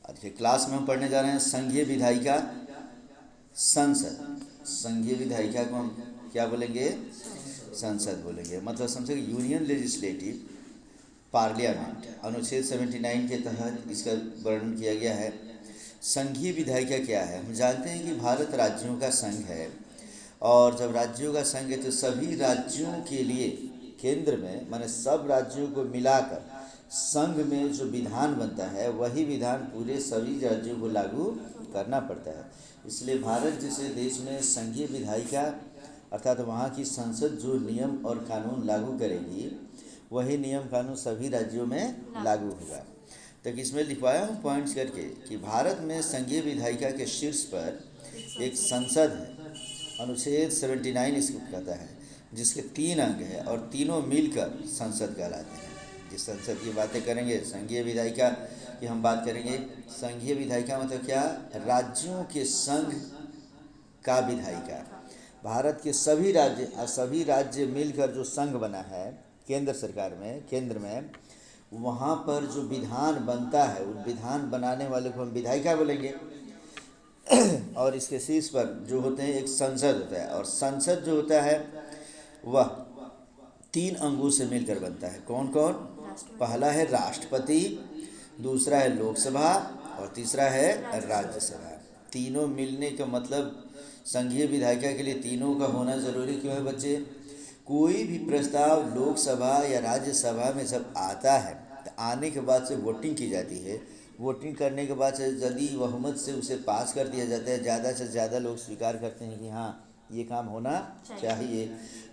आज के क्लास में हम पढ़ने जा रहे हैं संघीय विधायिका संसद। संघीय विधायिका को हम क्या बोलेंगे? संसद बोलेंगे। मतलब समझे यूनियन लेजिस्लेटिव पार्लियामेंट। अनुच्छेद 79 के तहत इसका वर्णन किया गया है। संघीय विधायिका क्या है? हम जानते हैं कि भारत राज्यों का संघ है, और जब राज्यों का संघ है तो सभी राज्यों के लिए केंद्र में माने सब राज्यों को मिलाकर संघ में जो विधान बनता है वही विधान पूरे सभी राज्यों को लागू करना पड़ता है। इसलिए भारत जैसे देश में संघीय विधायिका अर्थात वहाँ की संसद जो नियम और कानून लागू करेगी वही नियम कानून सभी राज्यों में लागू होगा। तो इसमें लिखवाया हूँ पॉइंट्स करके कि भारत में संघीय विधायिका के शीर्ष पर एक संसद है। अनुच्छेद 79 इसको कहता है, जिसके 3 अंग है और तीनों मिलकर संसद कहलाते हैं। जिस संसद की बातें करेंगे संघीय विधायिका की हम बात करेंगे। संघीय विधायिका मतलब क्या? राज्यों के संघ का विधायिका। भारत के सभी राज्य मिलकर जो संघ बना है केंद्र सरकार में, केंद्र में, वहाँ पर जो विधान बनता है उस विधान बनाने वाले को हम विधायिका बोलेंगे। और इसके शीर्ष पर जो होते हैं एक संसद होता है, और संसद जो होता है वह 3 अंगों से मिलकर बनता है। कौन कौन? पहला है राष्ट्रपति, दूसरा है लोकसभा और तीसरा है राज्यसभा। तीनों मिलने का मतलब संघीय विधायिका के लिए तीनों का होना जरूरी क्यों है बच्चे? कोई भी प्रस्ताव लोकसभा या राज्यसभा में जब आता है तो आने के बाद से वोटिंग की जाती है। वोटिंग करने के बाद से यदि बहुमत से उसे पास कर दिया जाता है, ज़्यादा से ज़्यादा लोग स्वीकार करते हैं कि हाँ ये काम होना चाहिए,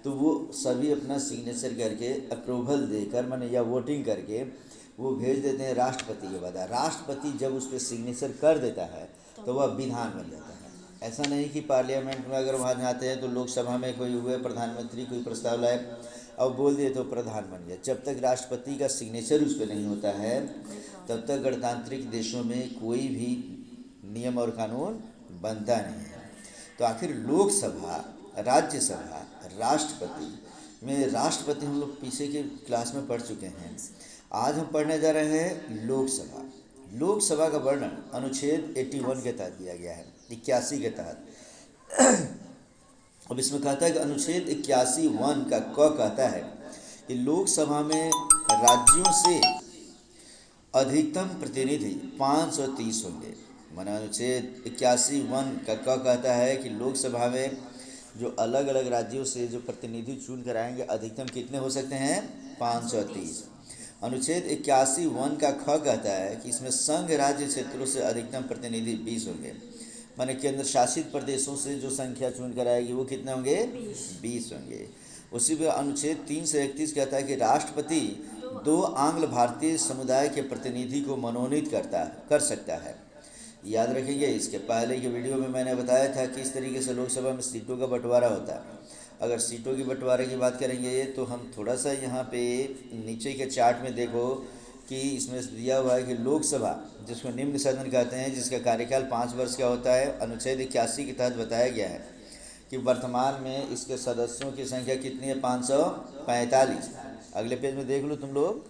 तो वो सभी अपना सिग्नेचर करके अप्रूवल देकर माने या वोटिंग करके वो भेज देते हैं राष्ट्रपति के पास। राष्ट्रपति जब उस पर सिग्नेचर कर देता है तो वह विधान बन जाता है। ऐसा नहीं कि पार्लियामेंट में अगर वहाँ जाते हैं तो लोकसभा में कोई हुए प्रधानमंत्री कोई प्रस्ताव लाए और बोल दिए तो प्रधान बन गया। जब तक राष्ट्रपति का सिग्नेचर उस पर नहीं होता है तब तक गणतांत्रिक देशों में कोई भी नियम और कानून बनता नहीं है। तो आखिर लोकसभा, राज्यसभा, राष्ट्रपति में राष्ट्रपति हम लोग पीछे के क्लास में पढ़ चुके हैं। आज हम पढ़ने जा रहे हैं लोकसभा। लोकसभा का वर्णन अनुच्छेद 81 के तहत दिया गया है, 81 के तहत। अब इसमें कहता है कि अनुच्छेद 81(1) का क कहता है कि लोकसभा में राज्यों से अधिकतम प्रतिनिधि 530 होंगे। माना अनुच्छेद 81(1) का क कहता है कि लोकसभा में जो अलग अलग राज्यों से जो प्रतिनिधि चुन कर आएंगे अधिकतम कितने हो सकते हैं? 530। अनुच्छेद 81(1) का ख कहता है कि इसमें संघ राज्य क्षेत्रों से अधिकतम प्रतिनिधि 20 होंगे। माने केंद्र शासित प्रदेशों से जो संख्या चुन कर आएगी वो कितने होंगे? 20 होंगे। उसी पर अनुच्छेद 3 से 31 कहता है कि राष्ट्रपति 2 आंग्ल भारतीय समुदाय के प्रतिनिधि को मनोनीत कर सकता है। याद रखेंगे, इसके पहले के वीडियो में मैंने बताया था किस तरीके से लोकसभा में सीटों का बंटवारा होता है। अगर सीटों की बंटवारे की बात करेंगे तो हम थोड़ा सा यहाँ पे नीचे के चार्ट में देखो कि इसमें दिया हुआ है कि लोकसभा जिसको निम्न सदन कहते हैं, जिसका कार्यकाल 5 वर्ष का होता है, अनुच्छेद 81 के तहत बताया गया है कि वर्तमान में इसके सदस्यों की संख्या कितनी है? 545। अगले पेज में देख लो तुम लोग।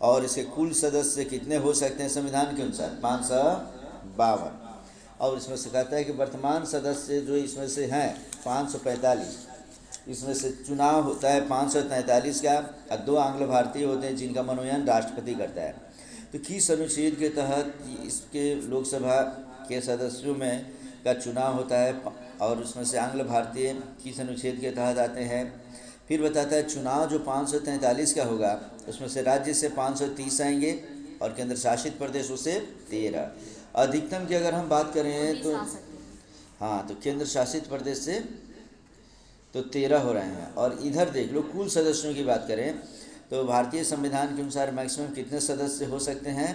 और इसके कुल सदस्य कितने हो सकते हैं संविधान के अनुसार? 552। और इसमें से कहता है कि वर्तमान सदस्य जो इसमें से हैं 545, इसमें से चुनाव होता है 543 का, और 2 आंग्ल भारतीय होते हैं जिनका मनोनयन राष्ट्रपति करता है। तो किस अनुच्छेद के तहत इसके लोकसभा के सदस्यों में का चुनाव होता है और उसमें से आंग्ल भारतीय किस अनुच्छेद के तहत आते हैं? फिर बताता है चुनाव जो 543 का होगा उसमें से राज्य से 530 आएंगे और केंद्र शासित प्रदेशों से 13। अधिकतम की अगर हम बात करें तो हाँ, तो केंद्र शासित प्रदेश से तो 13 हो रहे हैं। और इधर देख लो कुल सदस्यों की बात करें तो भारतीय संविधान के अनुसार मैक्सिमम कितने सदस्य हो सकते हैं?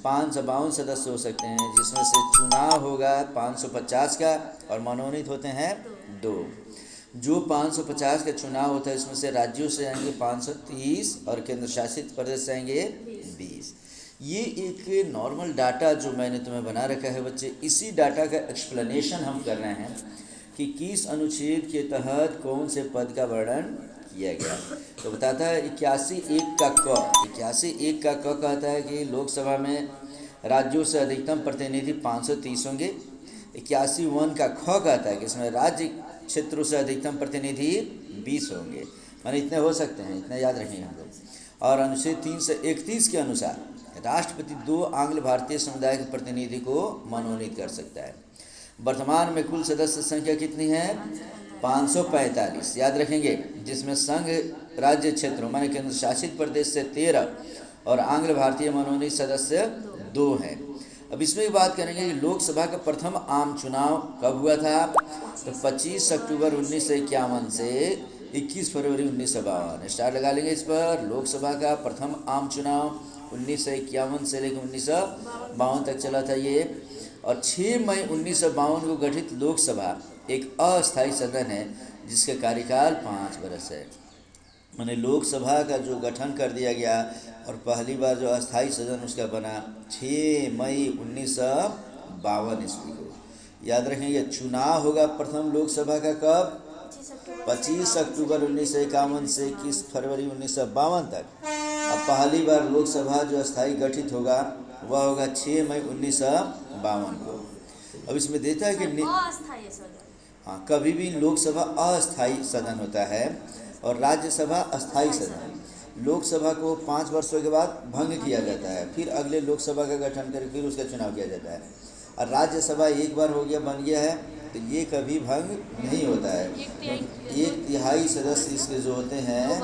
552 सदस्य हो सकते हैं, जिसमें से चुनाव होगा 550 का और मनोनीत होते हैं 2। जो 550 का चुनाव होता है इसमें से राज्यों से आएंगे 530 और केंद्र शासित प्रदेश से आएंगे 20। ये एक नॉर्मल डाटा जो मैंने तुम्हें बना रखा है बच्चे, इसी डाटा का एक्सप्लेनेशन हम कर रहे हैं कि किस अनुच्छेद के तहत कौन से पद का वर्णन किया गया। तो बताता है 81(1) का क कहता है कि लोकसभा में राज्यों से अधिकतम प्रतिनिधि 530 होंगे। 81(1) का ख कहता है कि इसमें राज्य क्षेत्रों से अधिकतम प्रतिनिधि 20 होंगे, माने इतने हो सकते हैं, इतने याद रखेंगे हम लोग। और अनुच्छेद 331 के अनुसार राष्ट्रपति 2 आंग्ल भारतीय समुदाय के प्रतिनिधि को मनोनीत कर सकता है। वर्तमान में कुल सदस्य संख्या कितनी है? 545 याद रखेंगे, जिसमें संघ राज्य क्षेत्रों माने केंद्र शासित प्रदेश से 13 और आंग्ल भारतीय मनोनीत सदस्य 2 हैं। अब इसमें भी बात करेंगे कि लोकसभा का प्रथम आम चुनाव कब हुआ था? तो 25 अक्टूबर 1951 से 21 फरवरी 1952। स्टार लगा लेंगे इस पर। लोकसभा का प्रथम आम चुनाव 1951 से लेकर 1952 तक चला था ये। और 6 मई 1952 को गठित लोकसभा एक अस्थायी सदन है जिसका कार्यकाल 5 वर्ष है। माने लोकसभा का जो गठन कर दिया गया और पहली बार जो अस्थायी सदन उसका बना 6 मई 1952 ईस्वी को। याद रखेंगे चुनाव होगा प्रथम लोकसभा का कब? 25 अक्टूबर 1951 से 21 फरवरी 1952 तक। अब पहली बार लोकसभा जो अस्थायी गठित होगा वह होगा 6 मई 1952 को। अब इसमें देता है कि हाँ, कभी भी लोकसभा अस्थायी सदन होता है और राज्यसभा अस्थायी सदन। लोकसभा को 5 वर्षों के बाद भंग किया जाता है, फिर अगले लोकसभा का गठन करके फिर उसका चुनाव किया जाता है। और राज्यसभा एक बार हो गया, बन गया है, तो ये कभी भंग नहीं होता है। 1/3 सदस्य इसके जो होते हैं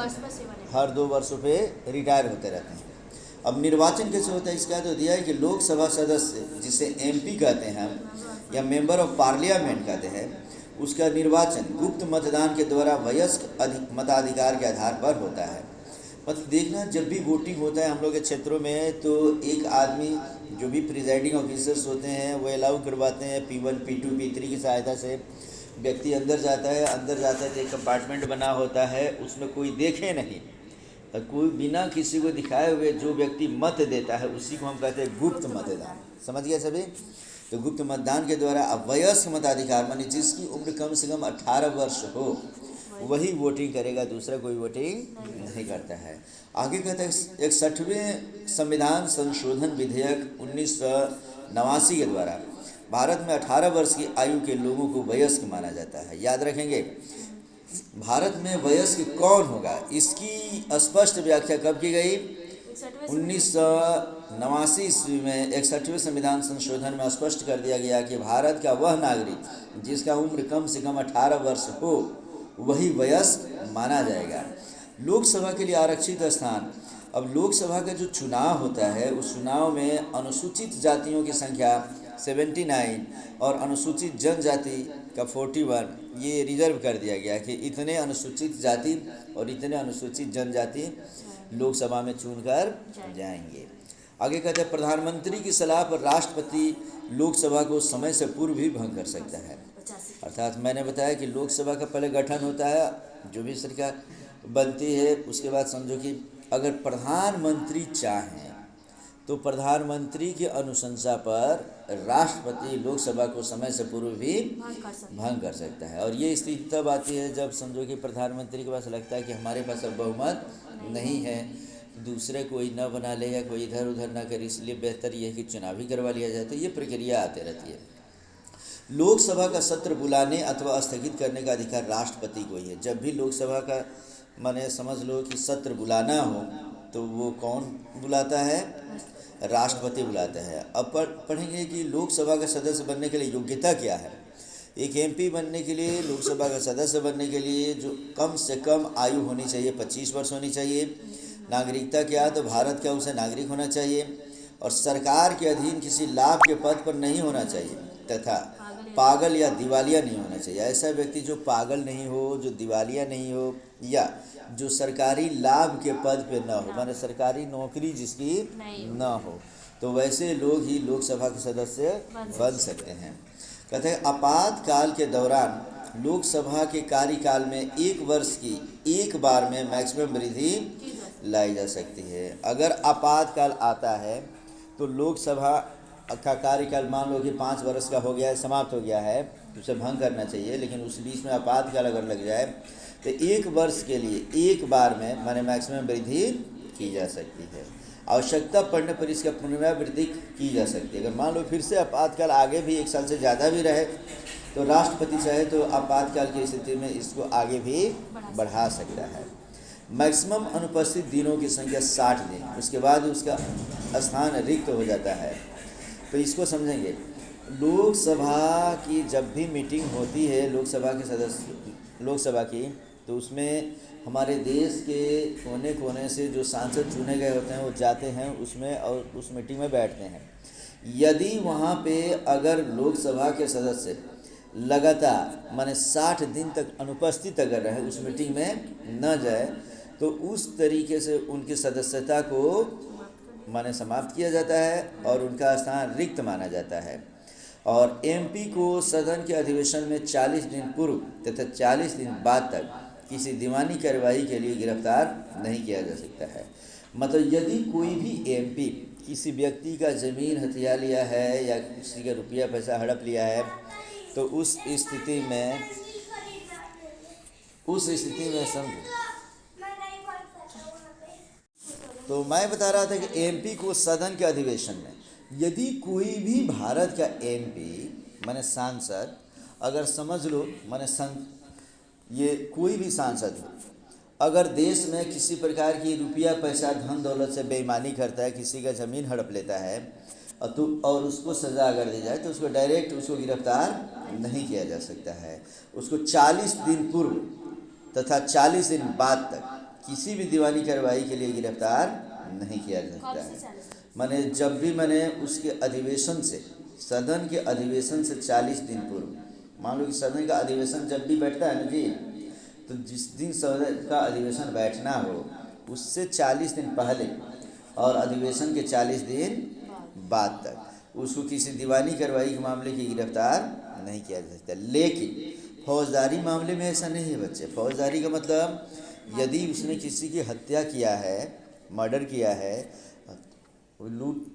हर 2 वर्षों पे रिटायर होते रहते हैं। अब निर्वाचन कैसे होता है इसका तो दिया है कि लोकसभा सदस्य जिसे MP कहते हैं या मेंबर ऑफ पार्लियामेंट कहते हैं, उसका निर्वाचन गुप्त मतदान के द्वारा वयस्क मताधिकार के आधार पर होता है। मतलब देखना, जब भी वोटिंग होता है हम लोग के क्षेत्रों में तो एक आदमी जो भी प्रिजाइडिंग ऑफिसर्स होते हैं वो अलाउ करवाते हैं P1 P2 P3 की सहायता से। व्यक्ति अंदर जाता है तो एक कंपार्टमेंट बना होता है, उसमें कोई देखे नहीं, तो कोई बिना किसी को दिखाए हुए जो व्यक्ति मत देता है उसी को हम कहते हैं गुप्त मतदान। समझ गए सभी? तो गुप्त मतदान के द्वारा वयस्क मताधिकार मानी जिसकी उम्र कम से कम 18 वर्ष हो वही वोटिंग करेगा, दूसरा कोई वोटिंग नहीं करता है। आगे कहता है 61वें संविधान संशोधन विधेयक 1989 के द्वारा भारत में 18 वर्ष की आयु के लोगों को वयस्क माना जाता है। याद रखेंगे भारत में वयस्क कौन होगा इसकी स्पष्ट व्याख्या कब की गई? 1989 ईस्वी में 61वें संविधान संशोधन में स्पष्ट कर दिया गया कि भारत का वह नागरिक जिसका उम्र कम से कम 18 वर्ष हो वही वयस्क माना जाएगा। लोकसभा के लिए आरक्षित स्थान। अब लोकसभा का जो चुनाव होता है उस चुनाव में अनुसूचित जातियों की संख्या 79 और अनुसूचित जनजाति का 41 ये रिजर्व कर दिया गया कि इतने अनुसूचित जाति और इतने अनुसूचित जनजाति लोकसभा में चुनकर जाएंगे। आगे कहते हैं प्रधानमंत्री की सलाह पर राष्ट्रपति लोकसभा को समय से पूर्व भी भंग कर सकता है। अर्थात मैंने बताया कि लोकसभा का पहले गठन होता है, जो भी सरकार बनती है, उसके बाद समझो कि अगर प्रधानमंत्री चाहें तो प्रधानमंत्री की अनुशंसा पर राष्ट्रपति लोकसभा को समय से पूर्व भी भंग कर सकता है। और ये स्थिति तब आती है जब समझो कि प्रधानमंत्री के पास लगता है कि हमारे पास अब बहुमत नहीं है, दूसरे कोई न बना ले या कोई इधर उधर ना करे, इसलिए बेहतर ये है कि चुनाव ही करवा लिया जाए। तो ये प्रक्रिया आती रहती है। लोकसभा का सत्र बुलाने अथवा स्थगित करने का अधिकार राष्ट्रपति को ही है। जब भी लोकसभा का माने समझ लो कि सत्र बुलाना हो तो वो कौन बुलाता है? राष्ट्रपति बुलाता है। अब पढ़ेंगे कि लोकसभा का सदस्य बनने के लिए योग्यता क्या है। एक MP बनने के लिए, लोकसभा का सदस्य बनने के लिए जो कम से कम आयु होनी चाहिए 25 वर्ष होनी चाहिए। नागरिकता क्या? तो भारत का उसे नागरिक होना चाहिए और सरकार के अधीन किसी लाभ के पद पर नहीं होना चाहिए तथा पागल या दिवालिया नहीं होना चाहिए। ऐसा व्यक्ति जो पागल नहीं हो, जो दिवालिया नहीं हो या जो सरकारी लाभ के पद पे न हो, माने सरकारी नौकरी जिसकी न हो, तो वैसे लोग ही लोकसभा के सदस्य बन सकते हैं। कहते हैं आपातकाल के दौरान लोकसभा के कार्यकाल में 1 वर्ष की एक बार में मैक्सिमम वृद्धि लाई जा सकती है। अगर आपातकाल आता है तो लोकसभा का कार्यकाल मान लो कि 5 वर्ष का हो गया है, समाप्त हो गया है, तो उसे भंग करना चाहिए। लेकिन उस बीच में आपातकाल अगर लग जाए तो 1 वर्ष के लिए एक बार में माने मैक्सिमम वृद्धि की जा सकती है। आवश्यकता पड़ने पर इसका पुनरावृत्ति की जा सकती है। अगर मान लो फिर से आपातकाल आगे भी 1 साल से ज़्यादा भी रहे तो राष्ट्रपति चाहे तो आपातकाल की स्थिति में इसको आगे भी बढ़ा सकता है। मैक्सिमम अनुपस्थित दिनों की संख्या 60 दिन, उसके बाद उसका स्थान रिक्त हो जाता है। तो इसको समझेंगे। लोकसभा की जब भी मीटिंग होती है लोकसभा की, तो उसमें हमारे देश के कोने कोने से जो सांसद चुने गए होते हैं वो जाते हैं उसमें और उस मीटिंग में बैठते हैं। यदि वहाँ पे अगर लोकसभा के सदस्य लगातार माने 60 दिन तक अनुपस्थित अगर रहे, उस मीटिंग में न जाए, तो उस तरीके से उनकी सदस्यता को माने समाप्त किया जाता है और उनका स्थान रिक्त माना जाता है। और एमपी को सदन के अधिवेशन में 40 दिन पूर्व तथा 40 दिन बाद तक किसी दीवानी कार्रवाई के लिए गिरफ्तार नहीं किया जा सकता है। मतलब यदि कोई भी एमपी किसी व्यक्ति का ज़मीन हथिया लिया है या किसी का रुपया पैसा हड़प लिया है, तो उस स्थिति में तो मैं बता रहा था कि एमपी को सदन के अधिवेशन में यदि कोई भी भारत का एमपी माने सांसद, अगर समझ लो माने ये कोई भी सांसद हो, अगर देश में किसी प्रकार की रुपया पैसा धन दौलत से बेईमानी करता है, किसी का ज़मीन हड़प लेता है और उसको सज़ा अगर दी जाए तो उसको डायरेक्ट उसको गिरफ्तार नहीं किया जा सकता है। उसको 40 दिन पूर्व तथा 40 दिन बाद तक किसी भी दीवानी कार्रवाई के लिए गिरफ्तार नहीं किया जा सकता है। माने जब भी उसके अधिवेशन से, सदन के अधिवेशन से 40 दिन पूर्व, मान लो कि सदन का अधिवेशन जब भी बैठता है ना जी, तो जिस दिन सदन का अधिवेशन बैठना हो उससे 40 दिन पहले और अधिवेशन के 40 दिन बाद तक उसको किसी दीवानी कार्रवाई के मामले की गिरफ्तार नहीं किया जा सकता। लेकिन फौजदारी मामले में ऐसा नहीं है बच्चे। फौजदारी का मतलब यदि उसने किसी की हत्या किया है, मर्डर किया है, लूट,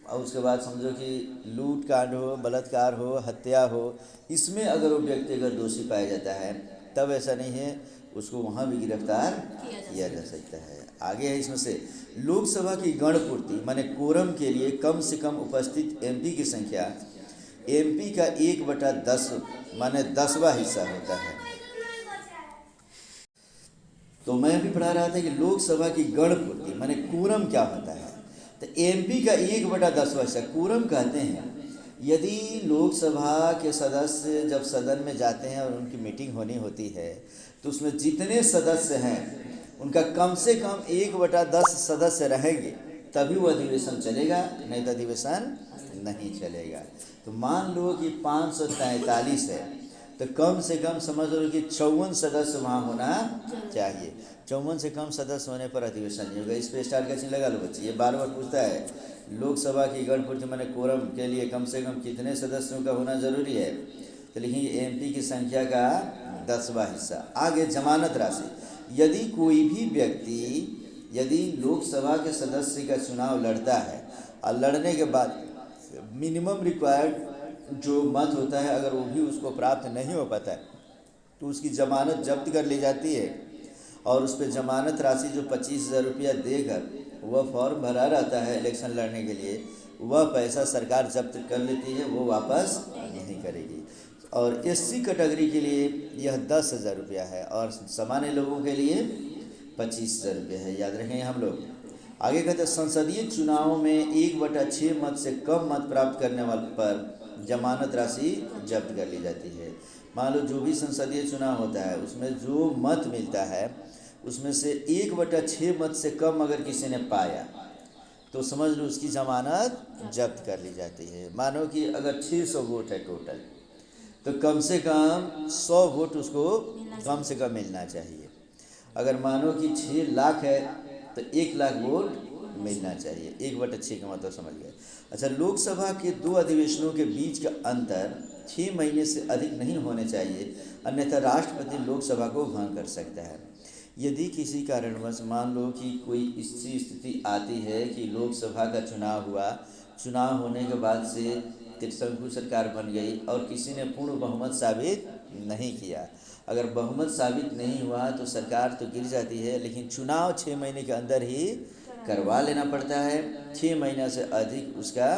और उसके बाद समझो कि लूट कांड हो, बलात्कार हो, हत्या हो, इसमें अगर वो व्यक्ति अगर दोषी पाया जाता है तब ऐसा नहीं है, उसको वहाँ भी गिरफ्तार किया जा सकता है। आगे है इसमें से लोकसभा की गणपूर्ति माने कोरम के लिए कम से कम उपस्थित एमपी की संख्या एमपी का 1/10 माने 10वां हिस्सा होता है। तो मैं भी पढ़ा रहा था कि लोकसभा की गणपूर्ति माने कोरम क्या होता है, तो एमपी का 1/10वां हिस्सा कोरम कहते हैं। यदि लोकसभा के सदस्य जब सदन में जाते हैं और उनकी मीटिंग होनी होती है तो उसमें जितने सदस्य हैं उनका कम से कम 1/10 सदस्य रहेंगे तभी वो अधिवेशन चलेगा, नहीं तो अधिवेशन नहीं चलेगा। तो मान लो कि 543 है तो कम से कम समझ लो कि 54 सदस्य वहाँ होना चाहिए। 54 से कम सदस्य होने पर अधिवेशन नहीं होगा। इस पर स्टार का चिन्ह लगा लो बच्चे। ये बार बार पूछता है लोकसभा की गणपूर्ति माने कोरम के लिए कम से कम कितने सदस्यों का होना जरूरी है, तो लिखिए एमपी की संख्या का 10वां हिस्सा। आगे जमानत राशि, यदि कोई भी व्यक्ति यदि लोकसभा के सदस्य का चुनाव लड़ता है और लड़ने के बाद मिनिमम रिक्वायर्ड जो मत होता है अगर वो भी उसको प्राप्त नहीं हो पाता है तो उसकी ज़मानत जब्त कर ली जाती है और उस पर ज़मानत राशि जो 25,000 रुपया देकर वह फॉर्म भरा रहता है इलेक्शन लड़ने के लिए, वह पैसा सरकार जब्त कर लेती है, वो वापस नहीं करेगी। और एससी कैटेगरी के लिए यह 10,000 रुपया है और सामान्य लोगों के लिए 25,000 रुपया है। याद रखें हम लोग। आगे कहते हैं संसदीय चुनाव में 1/6 मत से कम मत प्राप्त करने वाले पर जमानत राशि जब्त कर ली जाती है। मान लो जो भी संसदीय चुनाव होता है उसमें जो मत मिलता है उसमें से 1/6 मत से कम अगर किसी ने पाया तो समझ लो उसकी जमानत जब्त कर ली जाती है। मानो कि अगर 600 वोट है टोटल तो कम से कम 100 वोट उसको कम से कम मिलना चाहिए। अगर मानो कि 6 लाख है तो 1 लाख वोट मिलना चाहिए। 1/6 का मतलब समझ गए। अच्छा, लोकसभा के 2 अधिवेशनों के बीच का अंतर 6 महीने से अधिक नहीं होने चाहिए, अन्यथा राष्ट्रपति लोकसभा को भंग कर सकता है। यदि किसी कारणवश मान लो कि कोई ऐसी स्थिति आती है कि लोकसभा का चुनाव हुआ, चुनाव होने के बाद से त्रिशंकु सरकार बन गई और किसी ने पूर्ण बहुमत साबित नहीं किया, अगर बहुमत साबित नहीं हुआ तो सरकार तो गिर जाती है, लेकिन चुनाव 6 महीने के अंदर ही करवा लेना पड़ता है। 6 महीना से अधिक उसका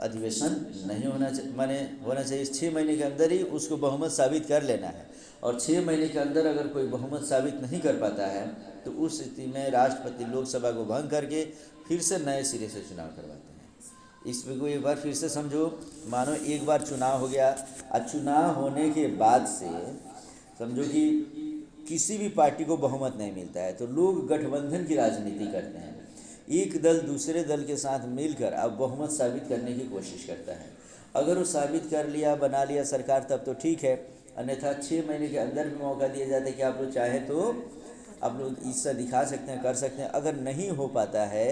अधिवेशन नहीं होना चाहिए, माने होना चाहिए 6 महीने के अंदर ही उसको बहुमत साबित कर लेना है। और 6 महीने के अंदर अगर कोई बहुमत साबित नहीं कर पाता है तो उस स्थिति में राष्ट्रपति लोकसभा को भंग करके फिर से नए सिरे से चुनाव करवाते हैं। इसमें को एक बार फिर से समझो, मानो एक बार चुनाव हो गया और चुनाव होने के बाद से समझो कि किसी भी पार्टी को बहुमत नहीं मिलता है तो लोग गठबंधन की राजनीति करते हैं। एक दल दूसरे दल के साथ मिलकर अब बहुमत साबित करने की कोशिश करता है। अगर वो साबित कर लिया, बना लिया सरकार, तब तो ठीक है, अन्यथा 6 महीने के अंदर भी मौका दिया जाता है कि आप लोग चाहे तो आप लोग इससे दिखा सकते हैं, कर सकते हैं। अगर नहीं हो पाता है,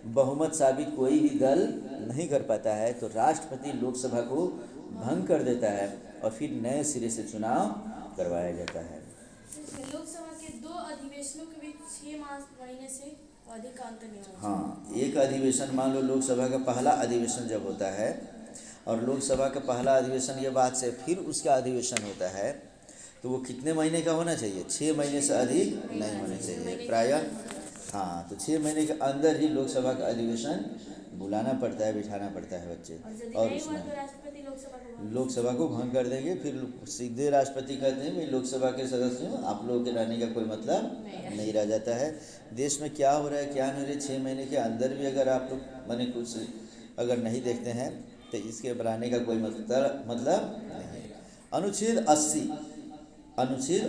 बहुमत साबित कोई भी दल नहीं कर पाता है तो राष्ट्रपति लोकसभा को भंग कर देता है और फिर नए सिरे से चुनाव करवाया जाता है। लोकसभा के 2 अधिवेशनों के बीच 6 महीने से अधिक का अंतर नहीं होना चाहिए। हाँ, एक अधिवेशन मान लो लोकसभा का पहला अधिवेशन जब होता है और लोकसभा का पहला अधिवेशन के बाद से फिर उसका अधिवेशन होता है तो वो कितने महीने का होना चाहिए? 6 महीने से अधिक नहीं होना चाहिए प्रायः। हाँ, तो 6 महीने के अंदर ही लोकसभा का अधिवेशन बुलाना पड़ता है, बिठाना पड़ता है बच्चे। और उसमें लोकसभा को भंग कर देंगे, फिर सीधे राष्ट्रपति कहते हैं भाई लोकसभा के सदस्यों आप लोगों के रहने का कोई मतलब नहीं रह जाता है। देश में क्या हो रहा है क्या नहीं हो रहा है 6 महीने के अंदर भी अगर आप लोग माने कुछ अगर नहीं देखते हैं तो इसके बनाने का कोई मतलब नहीं है। अनुच्छेद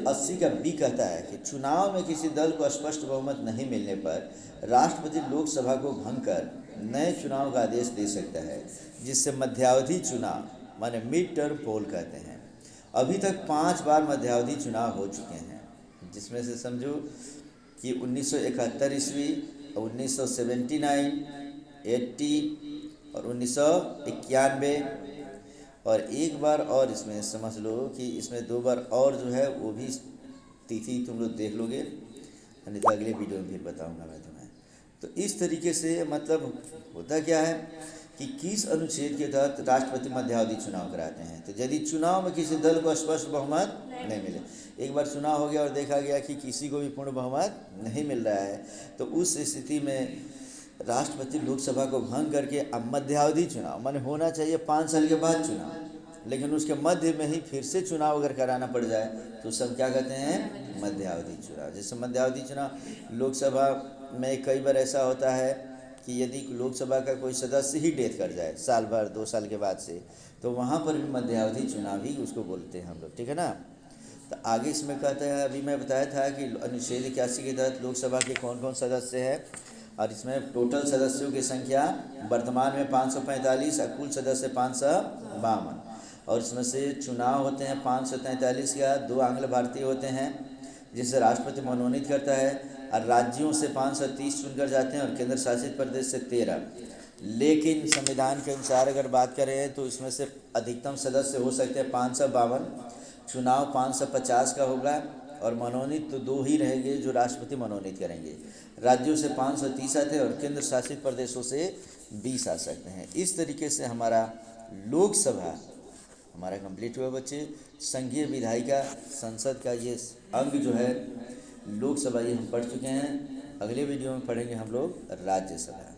80 का बी कहता है कि चुनाव में किसी दल को स्पष्ट बहुमत नहीं मिलने पर राष्ट्रपति लोकसभा को भंग कर नए चुनाव का आदेश दे सकता है, जिससे मध्यावधि चुनाव माने मिड टर्म पोल कहते हैं। अभी तक 5 बार मध्यावधि चुनाव हो चुके हैं, जिसमें से समझो कि 1971 ईस्वी, 1979, 80 और 1991 और एक बार और इसमें समझ लो कि इसमें 2 बार और जो है वो भी तिथि तुम लोग देख लोगे, नहीं तो अगले वीडियो में फिर बताऊंगा मैं तुम्हें। तो इस तरीके से मतलब होता क्या है कि किस अनुच्छेद के तहत राष्ट्रपति मध्यावधि चुनाव कराते हैं। तो यदि चुनाव में किसी दल को स्पष्ट बहुमत नहीं मिले, एक बार चुनाव हो गया और देखा गया कि किसी को भी पूर्ण बहुमत नहीं मिल रहा है, तो उस स्थिति में राष्ट्रपति लोकसभा को भंग करके अब मध्यावधि चुनाव माने होना चाहिए 5 साल के बाद चुनाव, लेकिन उसके मध्य में ही फिर से चुनाव अगर कराना पड़ जाए तो सब क्या कहते हैं? मध्यावधि चुनाव। जैसे मध्यावधि चुनाव लोकसभा में कई बार ऐसा होता है कि यदि लोकसभा का कोई सदस्य ही डेथ कर जाए साल भर 2 साल के बाद से, तो वहाँ पर भी मध्यावधि चुनाव ही उसको बोलते हैं हम लोग, ठीक है ना। तो आगे इसमें कहते हैं, अभी मैं बताया था कि अनुच्छेद 81 के तहत लोकसभा के कौन कौन सदस्य हैं, और इसमें टोटल सदस्यों की संख्या वर्तमान में 545 और कुल सदस्य 552, और इसमें से चुनाव होते हैं 543 का, 2 आंग्ल भारतीय होते हैं जिसे राष्ट्रपति मनोनीत करता है, और राज्यों से 530 चुनकर जाते हैं और केंद्र शासित प्रदेश से 13। लेकिन संविधान के अनुसार अगर बात करें तो इसमें से अधिकतम सदस्य हो सकते हैं 552, चुनाव 550 का होगा और मनोनीत तो 2 ही रहेंगे जो राष्ट्रपति मनोनीत करेंगे। राज्यों से 530 आते हैं और केंद्र शासित प्रदेशों से 20 आ सकते हैं। इस तरीके से हमारा लोकसभा हमारा कंप्लीट हुआ बच्चे। संघीय विधायिका संसद का ये अंग जो है लोकसभा ये हम पढ़ चुके हैं। अगले वीडियो में पढ़ेंगे हम लोग राज्यसभा।